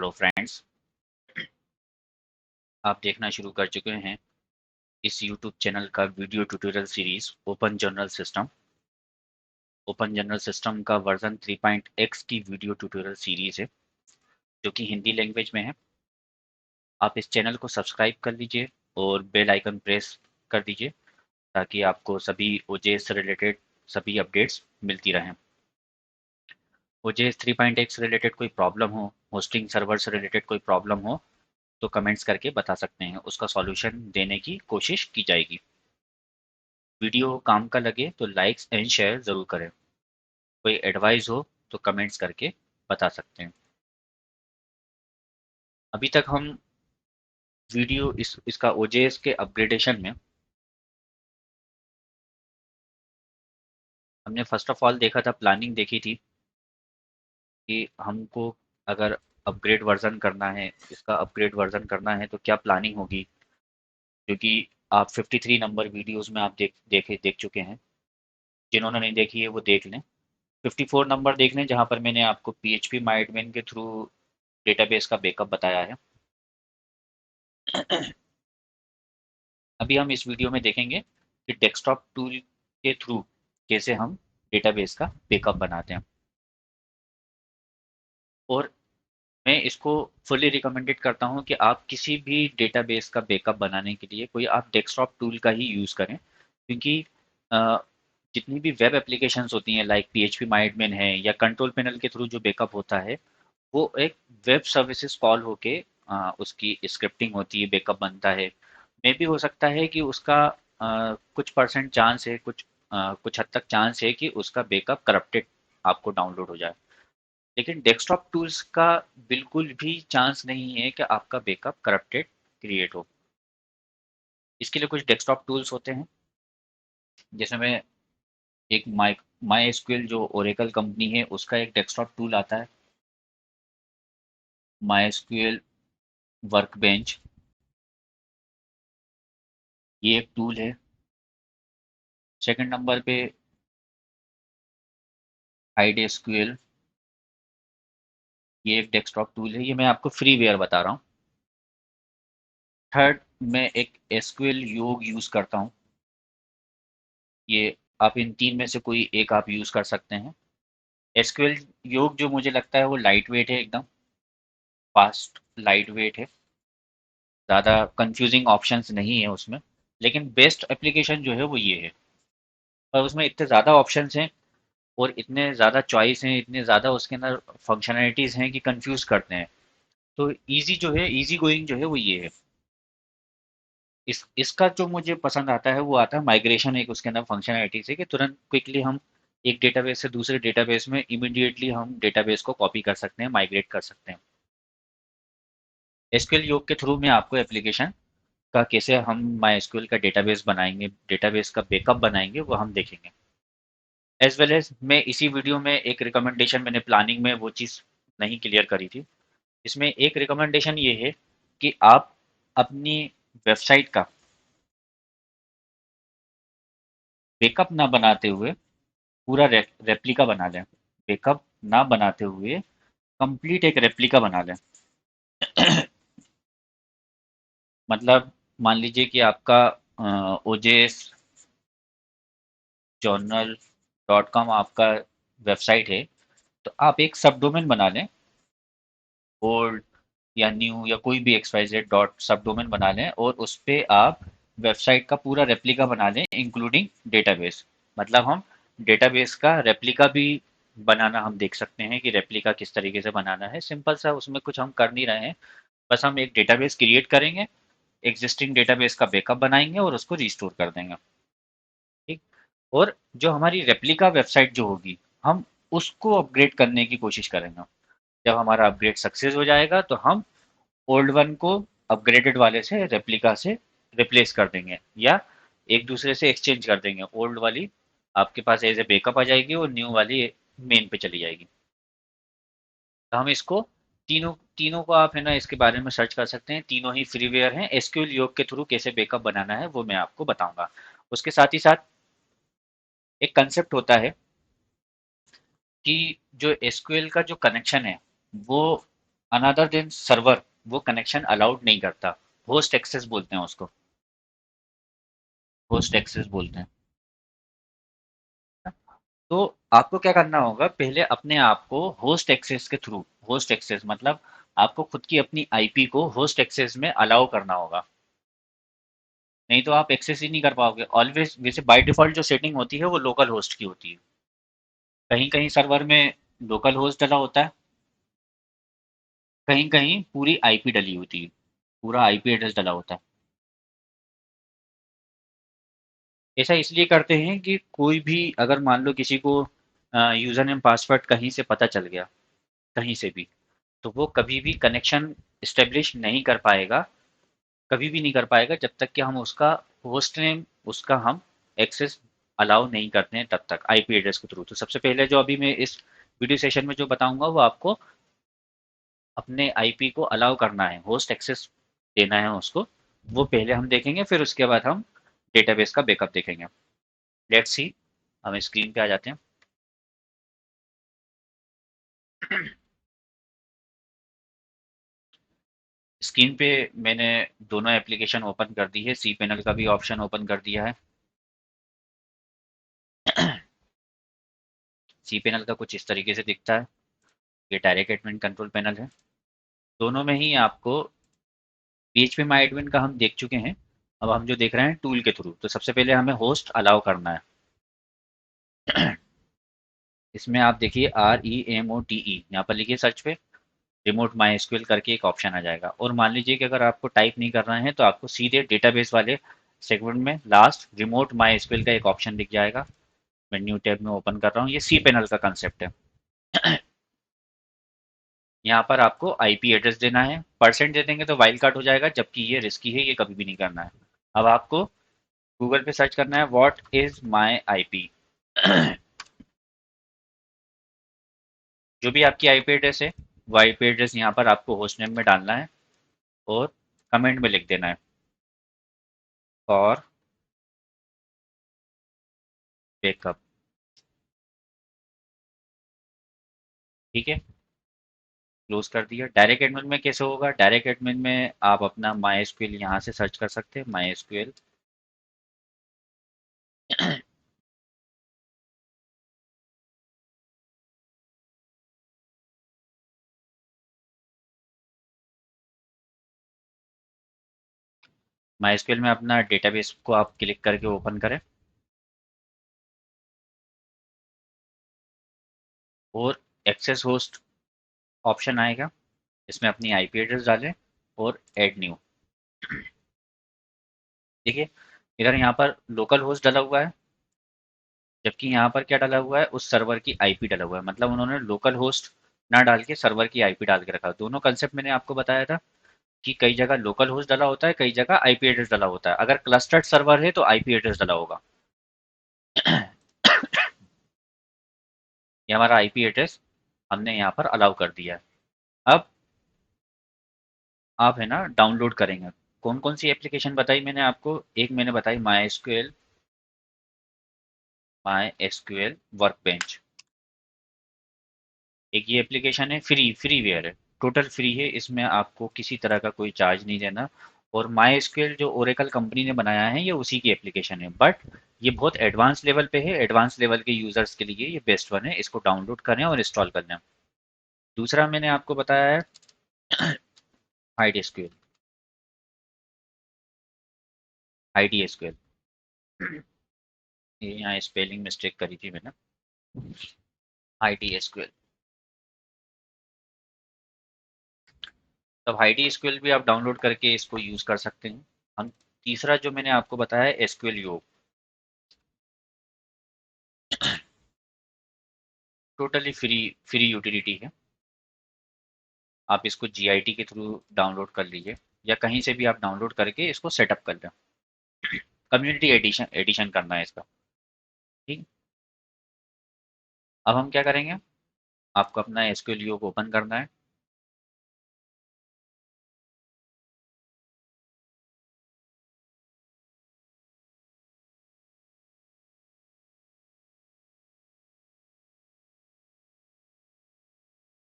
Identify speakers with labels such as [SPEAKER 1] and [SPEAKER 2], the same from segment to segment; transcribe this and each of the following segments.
[SPEAKER 1] Hello friends, आप देखना शुरू कर चुके हैं इस YouTube चैनल का video tutorial series open general system का वर्जन 3.x की वीडियो ट्यूटोरियल सीरीज है जो कि हिंदी लैंग्वेज में है। आप इस चैनल को सब्सक्राइब कर लीजिए और बेल आइकन प्रेस कर दीजिए ताकि आपको सभी ओजेएस से रिलेटेड सभी अपडेट्स मिलती रहें। ओजेएस 3.x से रिलेटेड कोई प्रॉब्लम हो, होस्टिंग सर्वर से रिलेटेड कोई प्रॉब्लम हो तो कमेंट्स करके बता सकते हैं, उसका सॉल्यूशन देने की कोशिश की जाएगी। वीडियो काम का लगे तो लाइक्स एंड शेयर ज़रूर करें। कोई एडवाइस हो तो कमेंट्स करके बता सकते हैं। अभी तक हम वीडियो इसका ओजेएस के अपग्रेडेशन में हमने फर्स्ट ऑफ ऑल देखा था, प्लानिंग देखी थी कि हमको अगर अपग्रेड वर्जन करना है, इसका अपग्रेड वर्जन करना है तो क्या प्लानिंग होगी, क्योंकि आप 53 नंबर वीडियोस में आप देख चुके हैं। जिन्होंने नहीं देखी है वो देख लें। 54 नंबर देख लें जहाँ पर मैंने आपको PHP माइडमेन के थ्रू डेटाबेस का बैकअप बताया है। अभी हम इस वीडियो में देखेंगे कि डेस्कटॉप टूल के थ्रू कैसे हम डेटाबेस का बैकअप बनाते हैं। और मैं इसको फुली रिकमेंडेड करता हूं कि आप किसी भी डेटाबेस का बैकअप बनाने के लिए कोई आप डेस्कटॉप टूल का ही यूज़ करें, क्योंकि अ, जितनी भी वेब एप्लीकेशंस होती हैं लाइक PHP माइडमेन है या कंट्रोल पैनल के थ्रू जो बैकअप होता है वो एक वेब सर्विसेज कॉल होके उसकी स्क्रिप्टिंग होती है, बैकअप बनता है। मे भी हो सकता है कि उसका कुछ परसेंट चांस है, कुछ हद तक चांस है कि उसका बैकअप करप्टेड आपको डाउनलोड हो जाए, लेकिन डेस्कटॉप टूल्स का बिल्कुल भी चांस नहीं है कि आपका बैकअप करप्टेड क्रिएट हो। इसके लिए कुछ डेस्कटॉप टूल्स होते हैं, जैसे मैं एक माई एसक्यूएल जो ओरेकल कंपनी है उसका एक डेस्कटॉप टूल आता है, माई एसक्यूएल वर्कबेंच, ये एक टूल है। सेकंड नंबर पे हाइड एसक्यूएल, ये एक डेस्कटॉप टूल है, ये मैं आपको फ्रीवेयर बता रहा हूँ। थर्ड, मैं एक एसक्यूएल योग यूज़ करता हूँ, ये आप इन तीन में से कोई एक आप यूज़ कर सकते हैं। एसक्यूएल योग जो मुझे लगता है वो लाइट वेट है, एकदम फास्ट लाइट वेट है, ज़्यादा कंफ्यूजिंग ऑप्शंस नहीं है उसमें, लेकिन बेस्ट एप्लीकेशन जो है वो ये है। और उसमें इतने ज़्यादा ऑप्शंस हैं और इतने ज़्यादा चॉइस हैं, इतने ज़्यादा उसके अंदर फंक्शनैलिटीज़ हैं कि कंफ्यूज करते हैं। तो इजी जो है, इजी गोइंग जो है वो ये है। इसका जो मुझे पसंद आता है वो आता है माइग्रेशन, एक उसके अंदर फंक्शनैलिटीज़ है कि तुरंत क्विकली हम एक डेटाबेस से दूसरे डेटाबेस में इमीडिएटली हम डेटाबेस को कॉपी कर सकते हैं, माइग्रेट कर सकते हैं। एसक्यूएल योग के थ्रू में आपको एप्लीकेशन का कैसे हम माई एसक्यूएल का डेटाबेस बनाएंगे, डेटाबेस का बैकअप बनाएंगे, वो हम देखेंगे। एज वेल एज मैं इसी वीडियो में एक रिकमेंडेशन, मैंने प्लानिंग में वो चीज़ नहीं क्लियर करी थी, इसमें एक रिकमेंडेशन ये है कि आप अपनी वेबसाइट का बैकअप ना बनाते हुए पूरा रेप्लिका बना लें। बैकअप ना बनाते हुए कंप्लीट एक रेप्लिका बना लें। मतलब मान लीजिए कि आपका ओजेएस जर्नल .com आपका वेबसाइट है, तो आप एक सब डोमेन बना लें, ओल्ड या न्यू या कोई भी XYZ डॉट सब डोमेन बना लें और उस पे आप वेबसाइट का पूरा रेप्लिका बना लें इंक्लूडिंग डेटाबेस। मतलब हम डेटाबेस का रेप्लिका भी बनाना हम देख सकते हैं कि रेप्लिका किस तरीके से बनाना है। सिंपल सा, उसमें कुछ हम कर नहीं रहे हैं, बस हम एक डेटाबेस क्रिएट करेंगे, एग्जिस्टिंग डेटाबेस का बैकअप बनाएंगे और उसको रिस्टोर कर देंगे। ठीक। और जो हमारी रेप्लिका वेबसाइट जो होगी, हम उसको अपग्रेड करने की कोशिश करेंगे। जब हमारा अपग्रेड सक्सेस हो जाएगा तो हम ओल्ड वन को अपग्रेडेड वाले से, रेप्लिका से रिप्लेस कर देंगे या एक दूसरे से एक्सचेंज कर देंगे। ओल्ड वाली आपके पास एज ए बैकअप आ जाएगी और न्यू वाली मेन पे चली जाएगी। तो हम इसको तीनों तीनों को आप है ना इसके बारे में सर्च कर सकते हैं, तीनों ही फ्रीवेयर हैं। एसक्यूएल योग के थ्रू कैसे बैकअप बनाना है वो मैं आपको बताऊंगा। उसके साथ ही साथ एक कंसेप्ट होता है कि जो एसक्यूएल का जो कनेक्शन है वो अनदर देन सर्वर वो कनेक्शन अलाउड नहीं करता। होस्ट एक्सेस बोलते हैं उसको, होस्ट एक्सेस बोलते हैं। तो आपको क्या करना होगा, पहले अपने आप को होस्ट एक्सेस के थ्रू, होस्ट एक्सेस मतलब आपको खुद की अपनी आईपी को होस्ट एक्सेस में अलाउ करना होगा। नहीं तो आप एक्सेस ही नहीं कर पाओगे। ऑलवेज वैसे बाय डिफॉल्ट जो सेटिंग होती है वो लोकल होस्ट की होती है। कहीं कहीं सर्वर में लोकल होस्ट डला होता है, कहीं कहीं पूरी आईपी डली होती है, पूरा आईपी एड्रेस डला होता है। ऐसा इसलिए करते हैं कि कोई भी अगर मान लो किसी को यूज़र नेम पासवर्ड कहीं से पता चल गया, कहीं से भी, तो वो कभी भी कनेक्शन इस्टेब्लिश नहीं कर पाएगा, कभी भी नहीं कर पाएगा जब तक कि हम उसका होस्ट नेम, उसका हम एक्सेस अलाउ नहीं करते हैं तब तक आईपी एड्रेस के थ्रू। तो सबसे पहले जो अभी मैं इस वीडियो सेशन में जो बताऊंगा वो आपको अपने आईपी को अलाउ करना है, होस्ट एक्सेस देना है उसको, वो पहले हम देखेंगे, फिर उसके बाद हम डेटाबेस का बैकअप देखेंगे। लेट्स सी, हम स्क्रीन पे आ जाते हैं। स्क्रीन पे मैंने दोनों एप्लीकेशन ओपन कर दी है, सी पैनल का भी ऑप्शन ओपन कर दिया है। सी पैनल का कुछ इस तरीके से दिखता है। ये डायरेक्ट एडमिन कंट्रोल पैनल है। दोनों में ही आपको पीएचपी माई एडमिन का हम देख चुके हैं। अब हम जो देख रहे हैं टूल के थ्रू, तो सबसे पहले हमें होस्ट अलाउ करना है। इसमें आप देखिए REMOTE, यहाँ पर लिखिए सर्च पे, रिमोट माई एसक्यूएल करके एक ऑप्शन आ जाएगा। और मान लीजिए कि अगर आपको टाइप नहीं करना है तो आपको सीधे डेटाबेस वाले सेगमेंट में लास्ट रिमोट माई एसक्यूएल का एक ऑप्शन दिख जाएगा। मैं न्यू टैब में ओपन कर रहा हूँ, ये सी पैनल का कंसेप्ट है। यहाँ पर आपको आईपी एड्रेस देना है, परसेंट दे देंगे तो वाइल्ड कार्ड हो जाएगा, जबकि ये रिस्की है, ये कभी भी नहीं करना है। अब आपको गूगल पे सर्च करना है व्हाट इज माई आईपी। जो भी आपकी आईपी एड्रेस है वो आईपी एड्रेस यहाँ पर आपको होस्ट नेम में डालना है और कमेंट में लिख देना है फॉर बैकअप। ठीक है, क्लोज कर दिया। डायरेक्ट एडमिन में कैसे होगा, डायरेक्ट एडमिन में आप अपना माई एसक्यूएल यहाँ से सर्च कर सकते हैं, माई एसक्यूएल। माई एसक्यूएल में अपना डेटाबेस को आप क्लिक करके ओपन करें और एक्सेस होस्ट ऑप्शन आएगा, इसमें अपनी आईपी एड्रेस डालें और ऐड न्यू। देखिए इधर यहाँ पर लोकल होस्ट डला हुआ है, जबकि यहाँ पर क्या डला हुआ है, उस सर्वर की आईपी डला हुआ है। मतलब उन्होंने लोकल होस्ट ना डाल के सर्वर की आईपी डाल के रखा। दोनों कंसेप्ट मैंने आपको बताया था कि कई जगह लोकल होस्ट डला होता है, कई जगह आईपी एड्रेस डला होता है। अगर क्लस्टर्ड सर्वर है तो आईपी एड्रेस डला होगा। ये हमारा आईपी एड्रेस हमने यहाँ पर अलाउ कर दिया है। अब आप है ना डाउनलोड करेंगे। कौन कौन सी एप्लीकेशन बताई मैंने आपको, एक मैंने बताई my SQL, my SQL workbench. एक ये एप्लीकेशन है, फ्रीवेयर है, टोटल फ्री है, इसमें आपको किसी तरह का कोई चार्ज नहीं देना। और माई एसक्यूएल जो ओरेकल कंपनी ने बनाया है ये उसी की एप्लीकेशन है, बट ये बहुत एडवांस लेवल पे है। एडवांस लेवल के यूजर्स के लिए ये बेस्ट वन है, इसको डाउनलोड करें और इंस्टॉल कर लें। दूसरा मैंने आपको बताया है हाइड एसक्यूएल, हाइड एसक्यूएल। ये यहाँ स्पेलिंग मिस्टेक करी थी मैंने, हाइड एसक्यूएल। तब हाइडी एसक्यूएल भी आप डाउनलोड करके इसको यूज़ कर सकते हैं। हम तीसरा जो मैंने आपको बताया है एसक्यूएल योग, टोटली फ्री, फ्री यूटिलिटी है। आप इसको जीआईटी के थ्रू डाउनलोड कर लीजिए या कहीं से भी आप डाउनलोड करके इसको सेटअप कर लें। कम्युनिटी एडिशन एडिशन करना है इसका। ठीक, अब हम क्या करेंगे, आपको अपना एसक्यूएल योग ओपन करना है।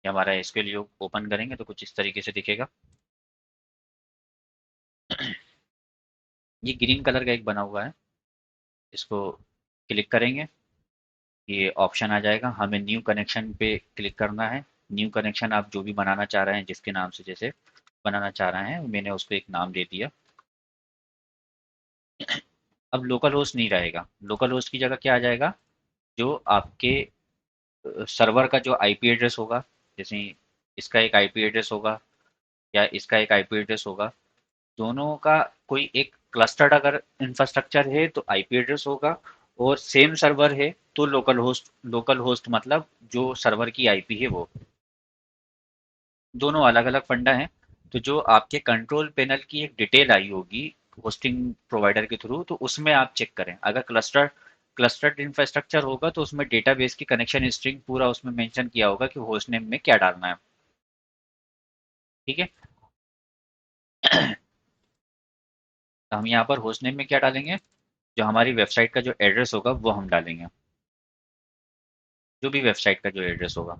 [SPEAKER 1] ये हमारा एसक्यूएल ओपन करेंगे तो कुछ इस तरीके से दिखेगा। ये ग्रीन कलर का एक बना हुआ है, इसको क्लिक करेंगे, ये ऑप्शन आ जाएगा, हमें न्यू कनेक्शन पे क्लिक करना है। न्यू कनेक्शन आप जो भी बनाना चाह रहे हैं, जिसके नाम से जैसे बनाना चाह रहे हैं, मैंने उसको एक नाम दे दिया। अब लोकल होस्ट नहीं रहेगा, लोकल होस्ट की जगह क्या आ जाएगा, जो आपके सर्वर का जो आईपी एड्रेस होगा, जैसे इसका एक आईपी एड्रेस होगा या इसका एक आईपी एड्रेस होगा, दोनों का कोई एक क्लस्टर्ड अगर इंफ्रास्ट्रक्चर है तो आईपी एड्रेस होगा, और सेम सर्वर है तो लोकल होस्ट मतलब जो सर्वर की आईपी है वो, दोनों अलग अलग फंडा हैं। तो जो आपके कंट्रोल पैनल की एक डिटेल आई होगी होस्टिंग प्रोवाइडर के थ्रू, तो उसमें आप चेक करें, अगर क्लस्टर्ड इंफ्रास्ट्रक्चर होगा तो उसमें डेटाबेस की कनेक्शन स्ट्रिंग पूरा उसमें मेंशन किया होगा कि होस्ट नेम में क्या डालना है। ठीक है। तो हम यहाँ पर होस्ट नेम में क्या डालेंगे, जो हमारी वेबसाइट का जो एड्रेस होगा वो हम डालेंगे, जो भी वेबसाइट का जो एड्रेस होगा।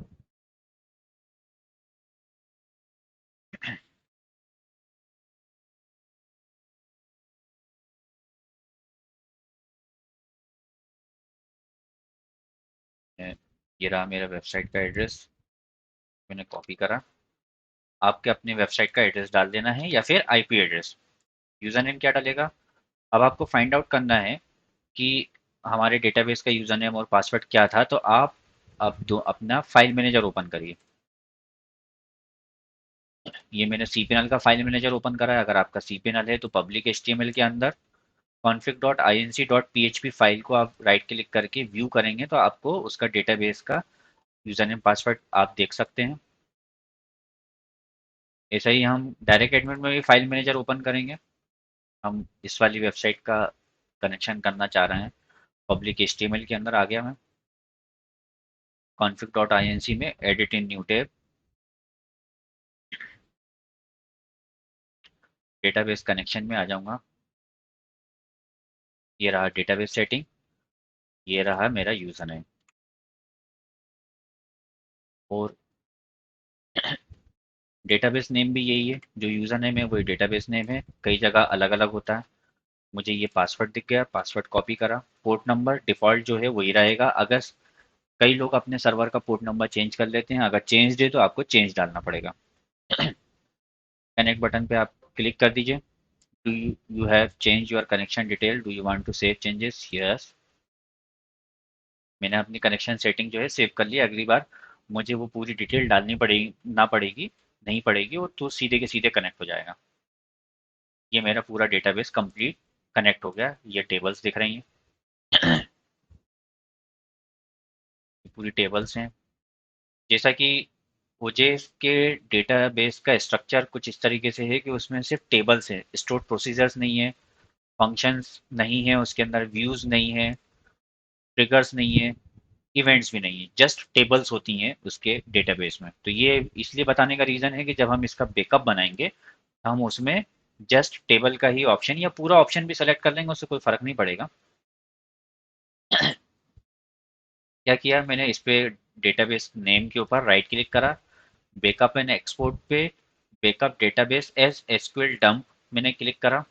[SPEAKER 1] ये रहा मेरा वेबसाइट का एड्रेस, मैंने कॉपी करा। आपके अपने वेबसाइट का एड्रेस डाल देना है या फिर आईपी एड्रेस। यूज़र नेम क्या डालेगा, अब आपको फाइंड आउट करना है कि हमारे डेटाबेस का यूज़र नेम और पासवर्ड क्या था, तो आप अब दो अपना फाइल मैनेजर ओपन करिए। ये मैंने cpanel का फाइल मैनेजर ओपन करा है। अगर आपका cpanel है तो पब्लिक html के अंदर config.inc.php फाइल को आप राइट क्लिक करके व्यू करेंगे तो आपको उसका डेटाबेस का यूज़र नेम पासवर्ड आप देख सकते हैं। ऐसा ही हम डायरेक्ट एडमिन में भी फाइल मैनेजर ओपन करेंगे। हम इस वाली वेबसाइट का कनेक्शन करना चाह रहे हैं, पब्लिक html के अंदर आ गया मैं, config.inc में एडिट इन न्यू टैब, डेटाबेस कनेक्शन में आ जाऊंगा। ये रहा डेटाबेस सेटिंग, ये रहा मेरा यूज़र नेम, और डेटाबेस नेम भी यही है, जो यूज़र नेम है वही डेटाबेस नेम है, कई जगह अलग अलग होता है। मुझे ये पासवर्ड दिख गया, पासवर्ड कॉपी करा। पोर्ट नंबर डिफ़ॉल्ट जो है वही रहेगा, अगर कई लोग अपने सर्वर का पोर्ट नंबर चेंज कर लेते हैं, अगर चेंज है तो आपको चेंज डालना पड़ेगा। कनेक्ट बटन पे आप क्लिक कर दीजिए। Do you have change your connection detail, do you want to save changes, yes. मैंने अपनी कनेक्शन सेटिंग जो है सेव कर ली। अगली बार मुझे वो पूरी डिटेल डालनी पड़ेगी ना पड़ेगी, नहीं पड़ेगी, वो तो सीधे के सीधे कनेक्ट हो जाएगा। ये मेरा पूरा डेटाबेस कंप्लीट कनेक्ट हो गया, ये टेबल्स दिख रही हैं। ये पूरी टेबल्स हैं। जैसा कि ओजेस के डेटाबेस का स्ट्रक्चर कुछ इस तरीके से है कि उसमें सिर्फ टेबल्स हैं, स्टोर प्रोसीजर्स नहीं है, फंक्शंस नहीं है, उसके अंदर व्यूज नहीं है, ट्रिगर्स नहीं है, इवेंट्स भी नहीं है, जस्ट टेबल्स होती हैं उसके डेटाबेस में। तो ये इसलिए बताने का रीज़न है कि जब हम इसका बैकअप बनाएंगे तो हम उसमें जस्ट टेबल का ही ऑप्शन या पूरा ऑप्शन भी सेलेक्ट कर लेंगे, उससे कोई फ़र्क नहीं पड़ेगा। क्या किया मैंने, इस पे डेटाबेस नेम के ऊपर राइट क्लिक करा, बैकअप एंड एक्सपोर्ट पे backup database as SQL dump मैंने क्लिक करा।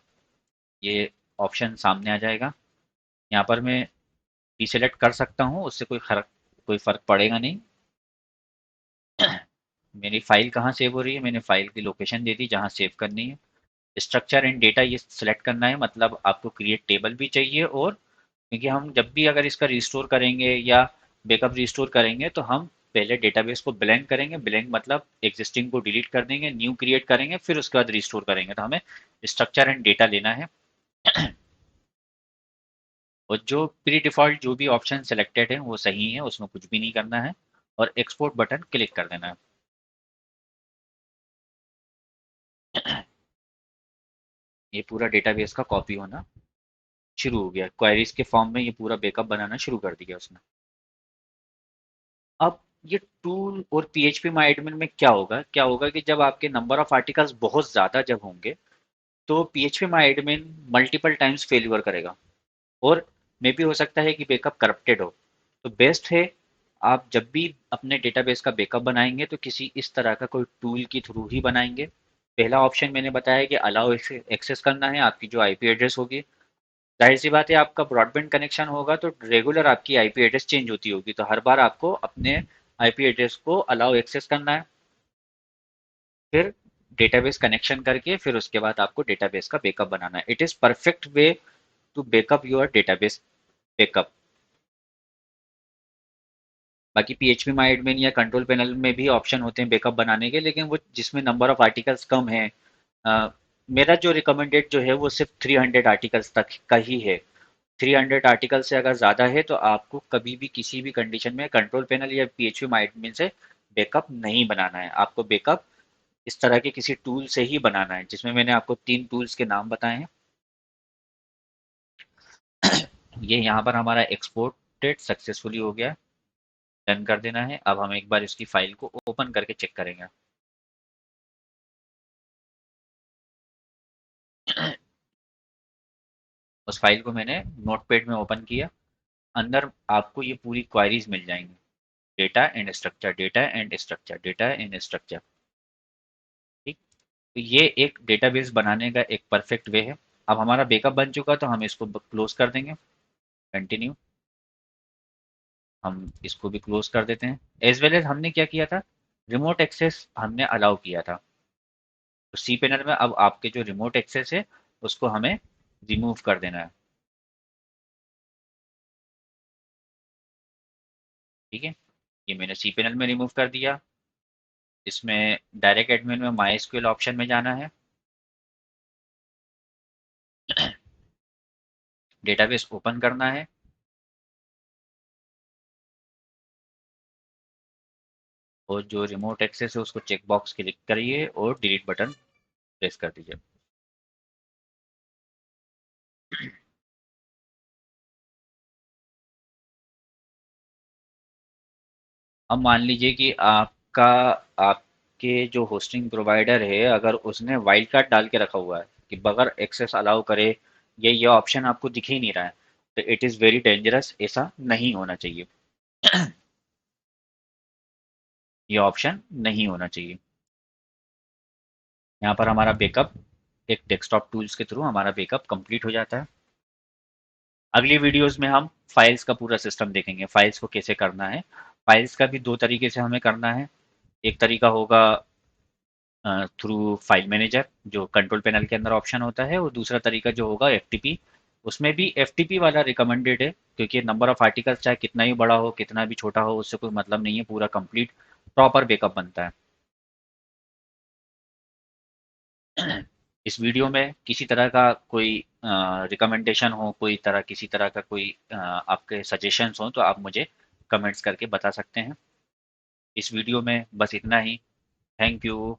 [SPEAKER 1] ये ऑप्शन सामने आ जाएगा, यहाँ पर मैं डिसेलेक्ट कर सकता हूँ, उससे कोई फ़र्क पड़ेगा नहीं। मेरी फ़ाइल कहाँ सेव हो रही है, मैंने फ़ाइल की लोकेशन दे दी जहाँ सेव करनी है। स्ट्रक्चर एंड डेटा ये सेलेक्ट करना है, मतलब आपको क्रिएट टेबल भी चाहिए, और क्योंकि हम जब भी अगर इसका रिस्टोर करेंगे या बैकअप रिस्टोर करेंगे तो हम पहले डेटाबेस को ब्लैंक करेंगे, ब्लैंक मतलब एग्जिस्टिंग को डिलीट कर देंगे, न्यू क्रिएट करेंगे, फिर उसके बाद रिस्टोर करेंगे। तो हमें स्ट्रक्चर एंड डेटा लेना है। और जो प्री डिफ़ॉल्ट जो भी ऑप्शन सेलेक्टेड है वो सही है, उसमें कुछ भी नहीं करना है, और एक्सपोर्ट बटन क्लिक कर देना है। ये पूरा डेटाबेस का कॉपी होना शुरू हो गया, क्वेरीज के फॉर्म में ये पूरा बैकअप बनाना शुरू कर दिया उसने। अब ये टूल और पीएचपी माई एडमिन में क्या होगा कि जब आपके नंबर ऑफ आर्टिकल्स बहुत ज़्यादा जब होंगे तो PHP my admin multiple times failure करेगा, और मे भी हो सकता है कि बैकअप करप्टेड हो। तो बेस्ट है आप जब भी अपने डेटाबेस का बैकअप बनाएंगे तो किसी इस तरह का कोई टूल के थ्रू ही बनाएंगे। पहला ऑप्शन मैंने बताया कि अलाउ एक्सेस करना है आपकी जो आईपी एड्रेस होगी। जाहिर सी बात है, आपका ब्रॉडबैंड कनेक्शन होगा तो रेगुलर आपकी आईपी एड्रेस चेंज होती होगी, तो हर बार आपको अपने आईपी एड्रेस को अलाउ एक्सेस करना है। फिर डेटाबेस कनेक्शन करके फिर उसके बाद आपको डेटाबेस का बैकअप बनाना है। It is perfect way to backup your database backup. बाकी पीएचपी माई एडमिन या कंट्रोल पैनल में भी ऑप्शन होते हैं बैकअप बनाने के, लेकिन वो जिसमें नंबर ऑफ आर्टिकल्स कम है। अ, मेरा जो रिकमेंडेड जो है वो सिर्फ 300 आर्टिकल्स तक का ही है। 300 आर्टिकल से अगर ज़्यादा है तो आपको कभी भी किसी भी कंडीशन में कंट्रोल पैनल या पीएचपी माई एडमिन से बैकअप नहीं बनाना है। आपको बैकअप इस तरह के किसी टूल से ही बनाना है, जिसमें मैंने आपको 3 टूल्स के नाम बताए हैं। ये यहाँ पर हमारा एक्सपोर्टेड सक्सेसफुली हो गया। डन कर देना है। अब हम एक बार इसकी फाइल को ओपन करके चेक करेंगे। उस फाइल को मैंने नोटपैड में ओपन किया। अंदर आपको ये पूरी क्वायरीज मिल जाएंगी। Data and structure, data and structure, data and structure. ठीक। तो ये एक डेटाबेस बनाने का एक परफेक्ट वे है। अब हमारा बैकअप बन चुका तो हम इसको क्लोज कर देंगे। कंटिन्यू। हम इसको भी क्लोज कर देते हैं। एज वेल एज हमने क्या किया था, रिमोट एक्सेस हमने अलाउ किया था। तो सी पैनल में अब आपके जो रिमोट एक्सेस है उसको हमें रिमूव कर देना है। ठीक है। ये मैंने सी पैनल में रिमूव कर दिया। इसमें डायरेक्ट एडमिन में माई एसक्यूएल ऑप्शन में जाना है। डेटाबेस ओपन करना है और जो रिमोट एक्सेस है उसको चेक बॉक्स क्लिक करिए और डिलीट बटन प्रेस कर दीजिए। अब मान लीजिए कि आपका आपके जो होस्टिंग प्रोवाइडर है अगर उसने वाइल्ड कार्ड डाल के रखा हुआ है कि बगैर एक्सेस अलाउ करे ये ऑप्शन आपको दिख ही नहीं रहा है, तो इट इज़ वेरी डेंजरस। ऐसा नहीं होना चाहिए। ये ऑप्शन नहीं होना चाहिए। यहाँ पर हमारा बैकअप एक डेस्कटॉप टूल्स के थ्रू हमारा बैकअप कंप्लीट हो जाता है। अगली वीडियोस में हम फाइल्स का पूरा सिस्टम देखेंगे, फाइल्स को कैसे करना है। फाइल्स का भी दो तरीके से हमें करना है। एक तरीका होगा थ्रू फाइल मैनेजर जो कंट्रोल पैनल के अंदर ऑप्शन होता है, और दूसरा तरीका जो होगा एफटीपी। उसमें भी एफटीपी वाला रिकमेंडेड है, क्योंकि नंबर ऑफ आर्टिकल्स चाहे कितना ही बड़ा हो कितना भी छोटा हो उससे कोई मतलब नहीं है, पूरा कंप्लीट प्रॉपर बैकअप बनता है। इस वीडियो में किसी तरह का कोई रिकमेंडेशन हो, कोई तरह किसी तरह का कोई आपके सजेशंस हो तो आप मुझे कमेंट्स करके बता सकते हैं। इस वीडियो में बस इतना ही। Thank you.